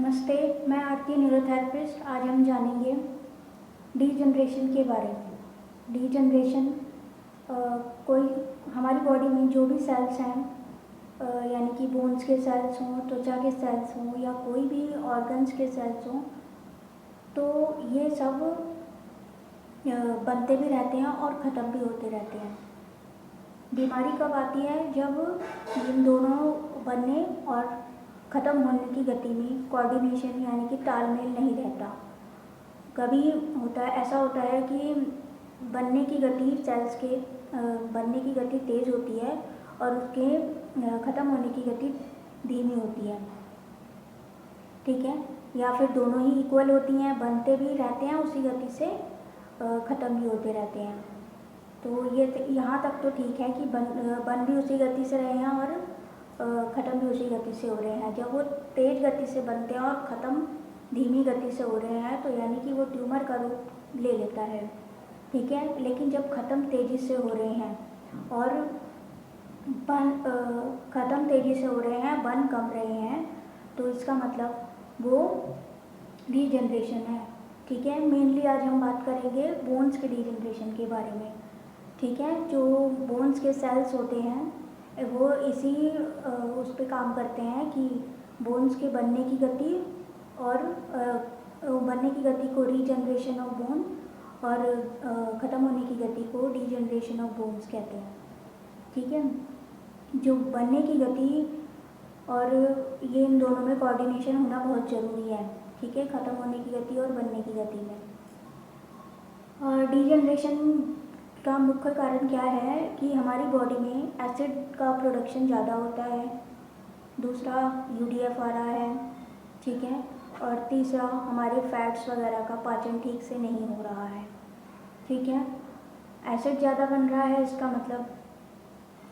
नमस्ते, मैं आरती न्यूरोथेरेपिस्ट। आज हम जानेंगे डीजनरेशन के बारे में। डीजनरेशन कोई हमारी बॉडी में जो भी सेल्स हैं, यानी कि बोन्स के सेल्स हों, त्वचा के सेल्स हों या कोई भी ऑर्गन्स के सेल्स हों, तो ये सब बनते भी रहते हैं और ख़त्म भी होते रहते हैं। बीमारी कब आती है? जब इन दोनों बनने और ख़त्म होने की गति में कोऑर्डिनेशन यानी कि तालमेल नहीं रहता। कभी ऐसा होता है कि बनने की गति सेल्स के बनने की गति तेज़ होती है और उसके ख़त्म होने की गति धीमी होती है, ठीक है, या फिर दोनों ही इक्वल होती हैं, बनते भी रहते हैं उसी गति से, ख़त्म भी होते रहते हैं। तो ये यहाँ तक तो ठीक है कि बन भी उसी गति से रहे हैं और ख़त्म भी उसी गति से हो रहे हैं। जब वो तेज़ गति से बनते हैं और ख़त्म धीमी गति से हो रहे हैं तो यानी कि वो ट्यूमर का रूप ले लेता है, ठीक है। लेकिन जब ख़त्म तेज़ी से हो रहे हैं और ख़त्म तेज़ी से हो रहे हैं, बन कम रहे हैं, तो इसका मतलब वो डीजनरेशन है, ठीक है। मेनली आज हम बात करेंगे बोन्स के डीजनरेशन के बारे में, ठीक है। जो बोन्स के सेल्स होते हैं वो इसी उस पे काम करते हैं कि बोन्स के बनने की गति और बनने की गति को रीजनरेशन ऑफ बोन और ख़त्म होने की गति को डीजनरेशन ऑफ बोन्स कहते हैं, ठीक है। जो बनने की गति और ये इन दोनों में कोऑर्डिनेशन होना बहुत ज़रूरी है, ठीक है, ख़त्म होने की गति और बनने की गति में। और डीजनरेशन का मुख्य कारण क्या है कि हमारी बॉडी में एसिड का प्रोडक्शन ज़्यादा होता है, दूसरा यूडीएफ आ रहा है, ठीक है, और तीसरा हमारे फैट्स वगैरह का पाचन ठीक से नहीं हो रहा है, ठीक है। एसिड ज़्यादा बन रहा है, इसका मतलब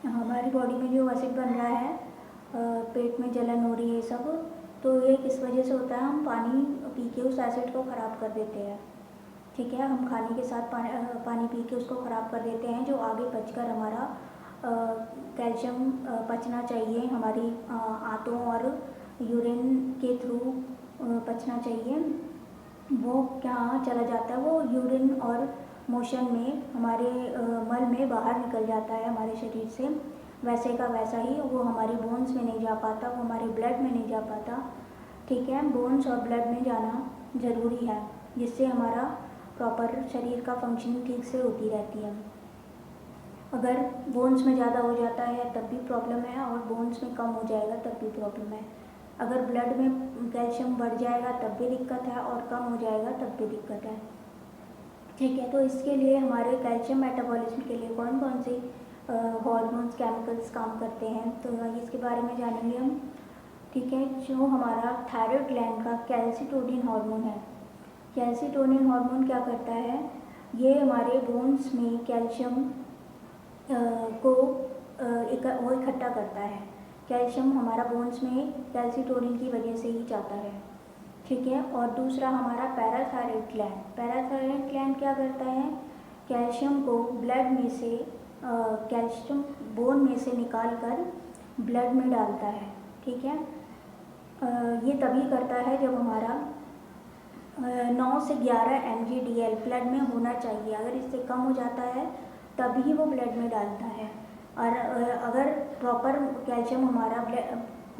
हमारी बॉडी में जो एसिड बन रहा है, पेट में जलन हो रही है, सब तो ये किस वजह से होता है? हम पानी पी के उस एसिड को ख़राब कर देते हैं, ठीक है। हम खाने के साथ पानी पी के उसको ख़राब कर देते हैं, जो आगे पचकर हमारा कैल्शियम पचना चाहिए, हमारी आंतों और यूरिन के थ्रू पचना चाहिए, वो क्या चला जाता है? वो यूरिन और मोशन में हमारे मल में बाहर निकल जाता है हमारे शरीर से, वैसे का वैसा ही वो हमारी बोन्स में नहीं जा पाता, वो हमारे ब्लड में नहीं जा पाता, ठीक है। बोन्स और ब्लड में जाना ज़रूरी है, जिससे हमारा प्रॉपर शरीर का फंक्शनिंग ठीक से होती रहती है। अगर बोन्स में ज़्यादा हो जाता है तब भी प्रॉब्लम है और बोन्स में कम हो जाएगा तब भी प्रॉब्लम है। अगर ब्लड में कैल्शियम बढ़ जाएगा तब भी दिक्कत है और कम हो जाएगा तब भी दिक्कत है, ठीक है। तो इसके लिए हमारे कैल्शियम मेटाबॉलिज्म के लिए कौन कौन से हॉर्मोन्स, केमिकल्स काम करते हैं, तो इसके बारे में जानेंगे हम, ठीक है। जो हमारा थायराइड ग्लैंड का कैल्सिटोनिन हार्मोन है, कैल्सिटोनिन हार्मोन क्या करता है? ये हमारे बोन्स में कैल्शियम को वो इकट्ठा करता है। कैल्शियम हमारा बोन्स में कैल्सिटोनिन की वजह से ही जाता है, ठीक है। और दूसरा हमारा पैराथायरॉइड ग्लैंड, पैराथायरॉइड ग्लैंड क्या करता है? कैल्शियम को ब्लड में से कैल्शियम बोन में से निकाल कर ब्लड में डालता है, ठीक है। ये तभी करता है जब हमारा 9 से 11 mgdl ब्लड में होना चाहिए। अगर इससे कम हो जाता है तभी वो ब्लड में डालता है, और अगर प्रॉपर कैल्शियम हमारा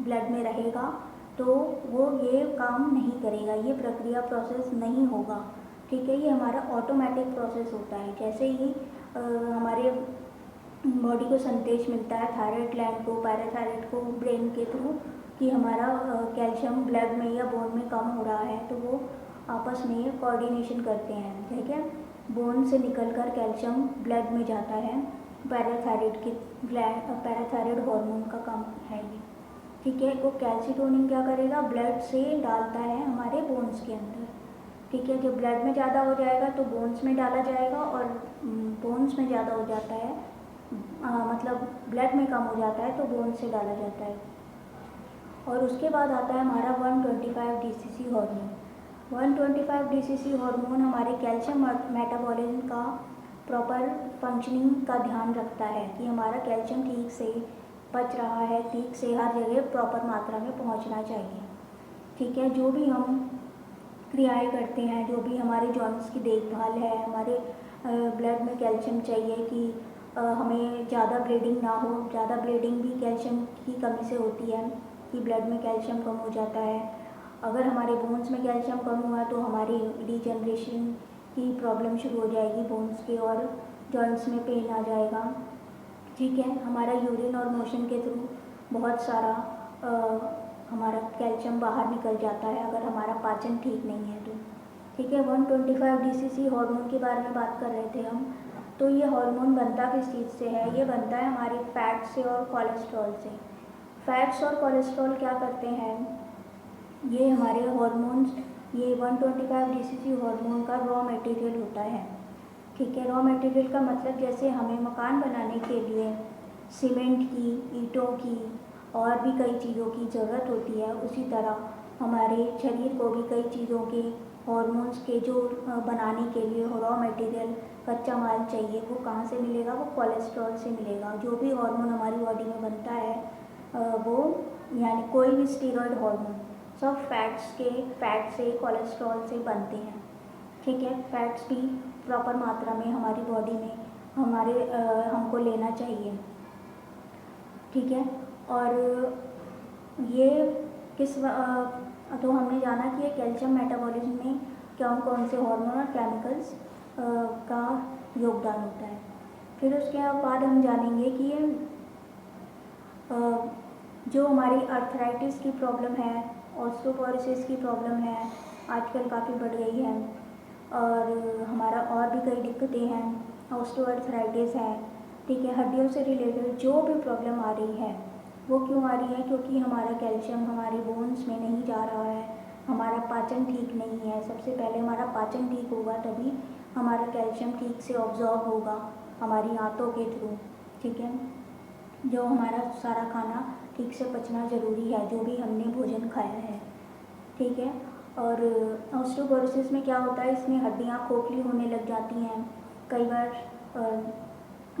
ब्लड में रहेगा तो वो ये काम नहीं करेगा, ये प्रक्रिया प्रोसेस नहीं होगा, ठीक है। ये हमारा ऑटोमेटिक प्रोसेस होता है। जैसे ही हमारे बॉडी को संदेश मिलता है थायराइड ग्लैंड को, पैराथायराइड को ब्रेन के थ्रू कि हमारा कैल्शियम ब्लड में या बोन में कम हो रहा है, तो वो आपस में कोऑर्डिनेशन करते हैं, ठीक है। बोन से निकलकर कैल्शियम ब्लड में जाता है, पैराथायराइड हार्मोन का काम है ये, ठीक है। तो कैल्सिटोनिन क्या करेगा? ब्लड से डालता है हमारे बोन्स के अंदर, ठीक है। जब ब्लड में ज़्यादा हो जाएगा तो बोन्स में डाला जाएगा, और बोन्स में ज़्यादा हो जाता है मतलब ब्लड में कम हो जाता है तो बोन्स से डाला जाता है। और उसके बाद आता है हमारा 125 DCC हार्मोन। 125 DCC हार्मोन हमारे कैल्शियम मेटाबॉलिज्म का प्रॉपर फंक्शनिंग का ध्यान रखता है कि हमारा कैल्शियम ठीक से पच रहा है, ठीक से हर जगह प्रॉपर मात्रा में पहुंचना चाहिए, ठीक है, जो भी हम क्रियाएं करते हैं, जो भी हमारे जॉइंट्स की देखभाल है, हमारे ब्लड में कैल्शियम चाहिए कि हमें ज़्यादा ब्लीडिंग ना हो। ज़्यादा ब्लीडिंग भी कैल्शियम की कमी से होती है कि ब्लड में कैल्शियम कम हो जाता है। अगर हमारे बोन्स में कैल्शियम कम हुआ तो हमारी डिजनरेशन की प्रॉब्लम शुरू हो जाएगी बोन्स के, और जॉइंट्स में पेन आ जाएगा। ठीक है, हमारा यूरिन और मोशन के थ्रू बहुत सारा हमारा कैल्शियम बाहर निकल जाता है अगर हमारा पाचन ठीक नहीं है तो। ठीक है, 125 DCC हार्मोन के बारे में बात कर रहे थे हम। तो ये हार्मोन बनता किस चीज़ से है? ये बनता है हमारे फैट से और कोलेस्ट्रॉल से। फैट्स और कोलेस्ट्रॉल क्या करते हैं? ये हमारे हार्मोन्स, ये 125 DCC हार्मोन का रॉ मटेरियल होता है। ठीक है, रॉ मटेरियल का मतलब जैसे हमें मकान बनाने के लिए सीमेंट की, ईंटों की और भी कई चीज़ों की ज़रूरत होती है, उसी तरह हमारे शरीर को भी कई चीज़ों के हार्मोन्स के जो बनाने के लिए रॉ मटेरियल कच्चा माल चाहिए। वो कहाँ से मिलेगा? वो कोलेस्ट्रॉल से मिलेगा। जो भी हार्मोन हमारी बॉडी में बनता है वो, यानी कोई भी स्टेरॉयड हार्मोन, सब फैट से, कोलेस्ट्रॉल से बनते हैं। ठीक है, फैट्स भी प्रॉपर मात्रा में हमारी बॉडी में हमको लेना चाहिए। ठीक है, और ये तो हमने जाना कि ये कैल्शियम मेटाबॉलिज्म में कौन से हार्मोन और केमिकल्स का योगदान होता है। फिर उसके बाद हम जानेंगे कि ये जो हमारी अर्थराइटिस की प्रॉब्लम है, ऑस्टियोपोरोसिस की प्रॉब्लम है, आजकल काफ़ी बढ़ गई है, और हमारा और भी कई दिक्कतें हैं, ऑस्टियोआर्थराइटिस है। ठीक है, हड्डियों से रिलेटेड जो भी प्रॉब्लम आ रही है वो क्यों आ रही है? क्योंकि हमारा कैल्शियम हमारे बोन्स में नहीं जा रहा है, हमारा पाचन ठीक नहीं है। सबसे पहले हमारा पाचन ठीक होगा तभी हमारा कैल्शियम ठीक से ऑब्जॉर्ब होगा हमारी आंतों के थ्रू। ठीक है, जो हमारा सारा खाना ठीक से पचना ज़रूरी है, जो भी हमने भोजन खाया है। ठीक है, और ऑस्टियोपोरोसिस में क्या होता है? इसमें हड्डियाँ खोखली होने लग जाती हैं। कई बार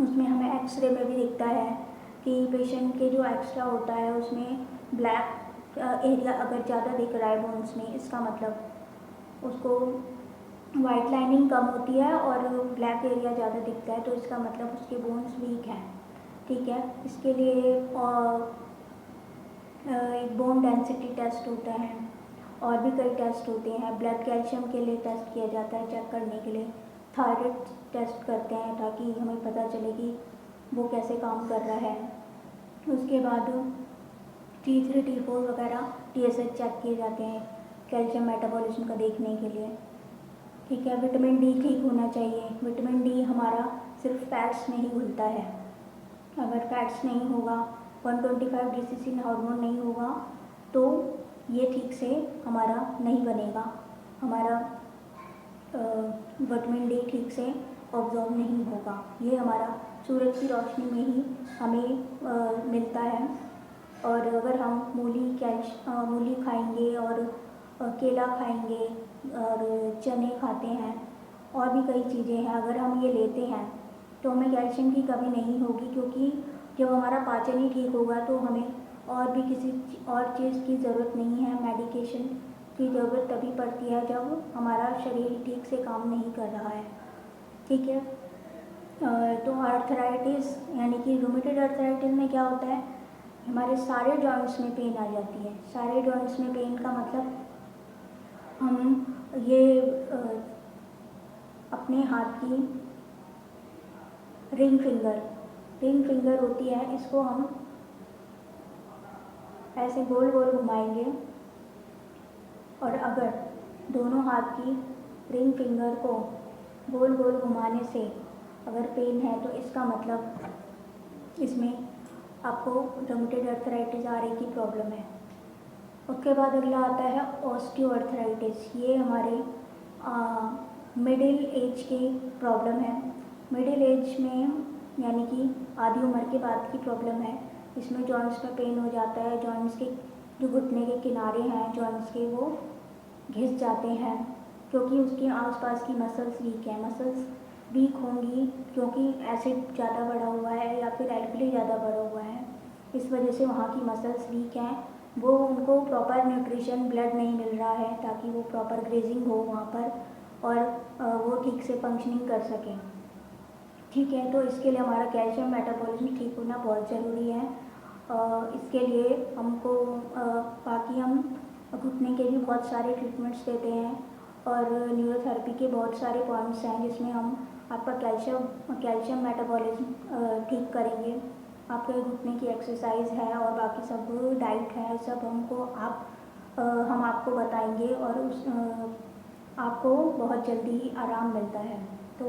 उसमें हमें एक्सरे में भी दिखता है कि पेशेंट के जो एक्स्ट्रा होता है उसमें ब्लैक एरिया अगर ज़्यादा दिख रहा है बोन्स में, इसका मतलब उसको वाइट लाइनिंग कम होती है और ब्लैक एरिया ज़्यादा दिखता है, तो इसका मतलब उसके बोन्स वीक हैं। ठीक है, इसके लिए एक बोन डेंसिटी टेस्ट होता है, और भी कई टेस्ट होते हैं। ब्लड कैल्शियम के लिए टेस्ट किया जाता है चेक करने के लिए। थायराइड टेस्ट करते हैं ताकि हमें पता चले कि वो कैसे काम कर रहा है। उसके बाद T3 T4 वगैरह TSH चेक किए जाते हैं कैल्शियम मेटाबॉलिज्म का देखने के लिए। ठीक है, विटामिन डी ठीक होना चाहिए। विटामिन डी हमारा सिर्फ फैट्स में ही घुलता है। अगर फैट्स नहीं होगा, 125 DCC हार्मोन नहीं होगा तो ये ठीक से हमारा नहीं बनेगा, हमारा विटामिन डी ठीक से ऑब्जॉर्व नहीं होगा। ये हमारा सूरज की रोशनी में ही हमें मिलता है। और अगर हम मूली खाएंगे और केला खाएंगे और चने खाते हैं और भी कई चीज़ें हैं, अगर हम ये लेते हैं तो हमें कैल्शियम की कमी नहीं होगी, क्योंकि जब हमारा पाचन ही ठीक होगा तो हमें और भी किसी और चीज़ की ज़रूरत नहीं है। मेडिकेशन की ज़रूरत तभी पड़ती है जब हमारा शरीर ठीक से काम नहीं कर रहा है। ठीक है, तो आर्थराइटिस यानी कि रूमेटॉइड आर्थराइटिस में क्या होता है? हमारे सारे जॉइंट्स में पेन आ जाती है। सारे जॉइंट्स में पेन का मतलब हम ये अपने हाथ की रिंग फिंगर होती है, इसको हम ऐसे गोल गोल घुमाएंगे, और अगर दोनों हाथ की रिंग फिंगर को गोल गोल घुमाने से अगर पेन है तो इसका मतलब इसमें आपको रूमेटॉइड आर्थराइटिस आरए की प्रॉब्लम है। उसके बाद अगला आता है ऑस्टियोआर्थराइटिस। ये हमारे मिडिल एज की प्रॉब्लम है। मिडिल एज में यानी कि आधी उम्र के बाद की प्रॉब्लम है। इसमें जॉइंट्स में पेन हो जाता है, जॉइंट्स के जो घुटने के किनारे हैं जॉइंट्स के वो घिस जाते हैं, क्योंकि उसके आसपास की मसल्स वीक हैं। मसल्स वीक होंगी क्योंकि एसिड ज़्यादा बढ़ा हुआ है या फिर एल्कली ज़्यादा बढ़ा हुआ है, इस वजह से वहाँ की मसल्स वीक हैं, वो उनको प्रॉपर न्यूट्रिशन ब्लड नहीं मिल रहा है ताकि वो प्रॉपर ग्रेजिंग हो वहाँ पर और वो ठीक से फंक्शनिंग कर सकें। ठीक है, तो इसके लिए हमारा कैल्शियम मेटाबॉलिज्म ठीक होना बहुत ज़रूरी है। इसके लिए हमको बाकी हम घुटने के भी बहुत सारे ट्रीटमेंट्स देते हैं और न्यूरोथेरेपी के बहुत सारे पॉइंट्स हैं जिसमें हम आपका कैल्शियम मेटाबॉलिज्म ठीक करेंगे। आपके घुटने की एक्सरसाइज है और बाकी सब डाइट है, सब हम आपको बताएंगे और आपको बहुत जल्दी आराम मिलता है। तो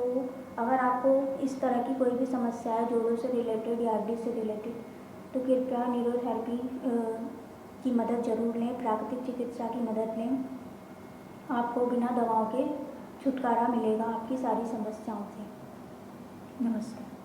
अगर आपको इस तरह की कोई भी समस्या है जोड़ों से रिलेटेड या हड्डी से रिलेटेड, तो कृपया न्यूरोथेरेपी की मदद ज़रूर लें, प्राकृतिक चिकित्सा की मदद लें। आपको बिना दवाओं के छुटकारा मिलेगा आपकी सारी समस्याओं से। नमस्कार।